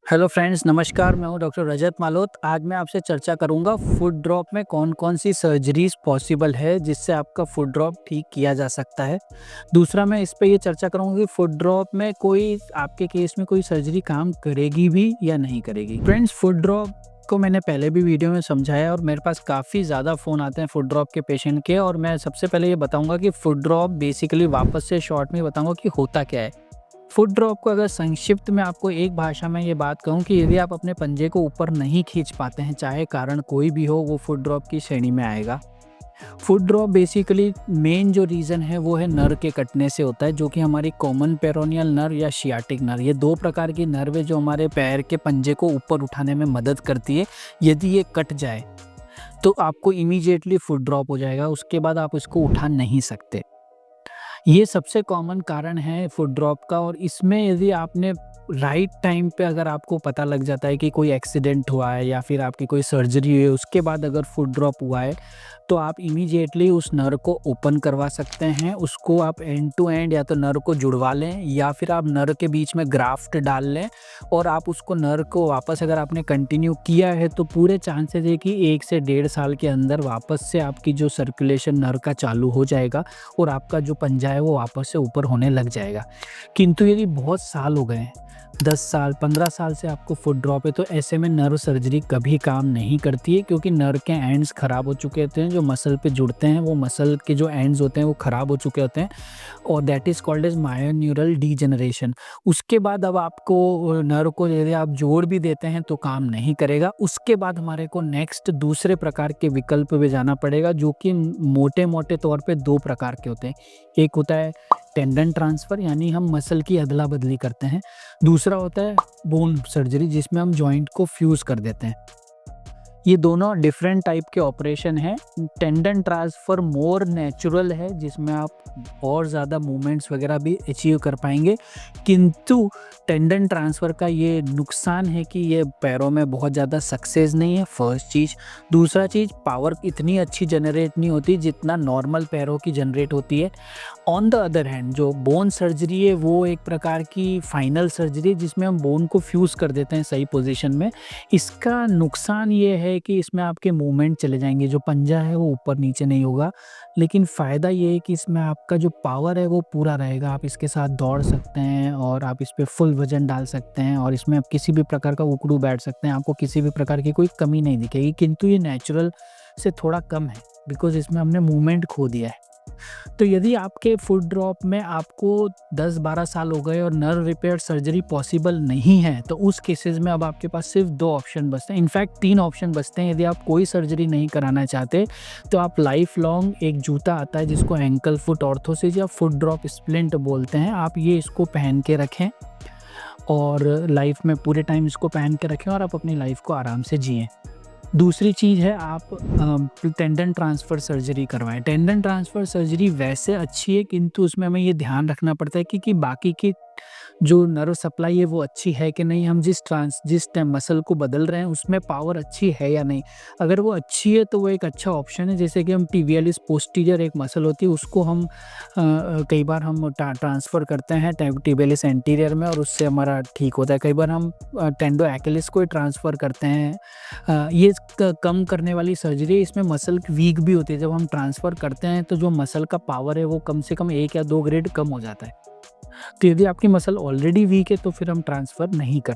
Hello friends, नमस्कार। मैं हूं डॉक्टर रजत मालोत। आज मैं आपसे चर्चा करूंगा फुट ड्रॉप में कौन-कौन सी सर्जरीज़ पॉसिबल है जिससे आपका फुट ड्रॉप ठीक किया जा सकता है। दूसरा, मैं इस पे ये चर्चा करूंगा कि फुट ड्रॉप में कोई आपके केस में कोई सर्जरी काम करेगी भी या नहीं करेगी। फ्रेंड्स, फुट ड्रॉप को मैंने पहले भी वीडियो में समझाया और मेरे पास काफ़ी ज़्यादा फ़ोन आते हैं फुट ड्रॉप के पेशेंट के। और मैं सबसे पहले ये बताऊँगा कि फुट ड्रॉप बेसिकली वापस से शॉर्ट में बताऊँगा कि होता क्या है। फुट ड्रॉप को अगर संक्षिप्त में आपको एक भाषा में ये बात कहूँ कि यदि आप अपने पंजे को ऊपर नहीं खींच पाते हैं, चाहे कारण कोई भी हो, वो फुट ड्रॉप की श्रेणी में आएगा। फुट ड्रॉप बेसिकली मेन जो रीज़न है वो है नर्व के कटने से होता है, जो कि हमारी कॉमन पेरोनियल नर्व या सियाटिक नर्व, ये दो प्रकार की नर्व है जो हमारे पैर के पंजे को ऊपर उठाने में मदद करती है। यदि ये कट जाए तो आपको इमीडिएटली फुट ड्रॉप हो जाएगा, उसके बाद आप इसको उठा नहीं सकते। ये सबसे कॉमन कारण है फुट ड्रॉप का। और इसमें यदि आपने राइट टाइम पे अगर आपको पता लग जाता है कि कोई एक्सीडेंट हुआ है या फिर आपकी कोई सर्जरी हुई है, उसके बाद अगर फुट ड्रॉप हुआ है, तो आप इमीडिएटली उस नर्व को ओपन करवा सकते हैं। उसको आप एंड टू एंड या तो नर्व को जुड़वा लें या फिर आप नर्व के बीच में ग्राफ्ट डाल लें और आप उसको नर्व को वापस अगर आपने कंटिन्यू किया है तो पूरे चांसेस है कि 1 से 1.5 साल के अंदर वापस से आपकी जो सर्कुलेशन नर्व का चालू हो जाएगा और आपका जो पंजा है वो वापस से ऊपर होने लग जाएगा। किंतु यदि बहुत साल हो गए हैं, 10 साल 15 साल से आपको फुट ड्रॉप है, तो ऐसे में नर्व सर्जरी कभी काम नहीं करती है, क्योंकि नर्व के एंड्स ख़राब हो चुके होते हैं। जो मसल पे जुड़ते हैं वो मसल के जो एंड्स होते हैं वो ख़राब हो चुके होते हैं और that is called as myoneural degeneration. उसके बाद अब आपको नर्व को यदि आप जोड़ भी देते हैं तो काम नहीं करेगा। उसके बाद हमारे को नेक्स्ट दूसरे प्रकार के विकल्प पे जाना पड़ेगा, जो कि मोटे-मोटे तौर पे 2 प्रकार के होते हैं। एक होता है टेंडन ट्रांसफ़र, यानी हम मसल की अदला-बदली करते हैं। दूसरा होता है बोन सर्जरी, जिसमें हम जॉइंट को फ्यूज़ कर देते हैं। ये दोनों डिफरेंट टाइप के ऑपरेशन हैं। टेंडन ट्रांसफ़र मोर नेचुरल है, जिसमें आप और ज़्यादा मूवमेंट्स वगैरह भी अचीव कर पाएँगे। किंतु टेंडन ट्रांसफ़र का ये नुकसान है कि ये पैरों में बहुत ज़्यादा सक्सेस नहीं है, फर्स्ट चीज़। दूसरा चीज़, पावर इतनी अच्छी जनरेट नहीं होती जितना नॉर्मल पैरों की जनरेट होती है। ऑन द अदर हैंड, जो बोन सर्जरी है वो एक प्रकार की फाइनल सर्जरी है, जिसमें हम बोन को फ्यूज़ कर देते हैं सही पोज़ीशन में। इसका नुकसान ये है कि इसमें आपके मूवमेंट चले जाएँगे, जो पंजा है वो ऊपर-नीचे नहीं होगा। लेकिन फ़ायदा ये है कि इसमें आपका जो पावर है वो पूरा रहेगा। आप इसके साथ दौड़ सकते हैं और आप इस पे फुल वज़न डाल सकते हैं और इसमें आप किसी भी प्रकार का उकड़ू बैठ सकते हैं। आपको किसी भी प्रकार की कोई कमी नहीं दिखेगी। किंतु ये नेचुरल से थोड़ा कम है, बिकॉज़ इसमें हमने मूवमेंट खो दिया है। तो यदि आपके फुट ड्रॉप में आपको 10-12 साल हो गए और नर्व रिपेयर सर्जरी पॉसिबल नहीं है, तो उस केसेस में अब आपके पास सिर्फ 2 ऑप्शन बचते हैं। इनफैक्ट 3 ऑप्शन बचते हैं। यदि आप कोई सर्जरी नहीं कराना चाहते, तो आप लाइफ लॉन्ग एक जूता आता है जिसको एंकल फुट ऑर्थोसिस या फुट ड्रॉप स्प्लिंट बोलते हैं, आप ये इसको पहन के रखें और लाइफ में पूरे टाइम इसको पहन के रखें और आप अपनी लाइफ को आराम से जिएँ। दूसरी चीज़ है, आप टेंडन ट्रांसफ़र सर्जरी करवाएँ। टेंडन ट्रांसफ़र सर्जरी वैसे अच्छी है, किंतु उसमें हमें ये ध्यान रखना पड़ता है कि बाकी की जो नर्व सप्लाई है वो अच्छी है कि नहीं, हम जिस टाइम मसल को बदल रहे हैं उसमें पावर अच्छी है या नहीं। अगर वो अच्छी है तो वो एक अच्छा ऑप्शन है। जैसे कि हम टिबियालिस पोस्टीरियर एक मसल होती है, उसको हम कई बार हम ट्रांसफ़र करते हैं टिबियालिस एंटीरियर में और उससे हमारा ठीक होता है। कई बार हम टेंडो एक्किलिस को ही ट्रांसफ़र करते हैं। ये कम करने वाली सर्जरी है। इसमें मसल वीक भी होती है। जब हम ट्रांसफ़र करते हैं तो जो मसल का पावर है वो कम से कम 1 या 2 ग्रेड कम हो जाता है। तो यदि आपकी मसल ऑलरेडी वीक है तो फिर हम ट्रांसफ़र नहीं कर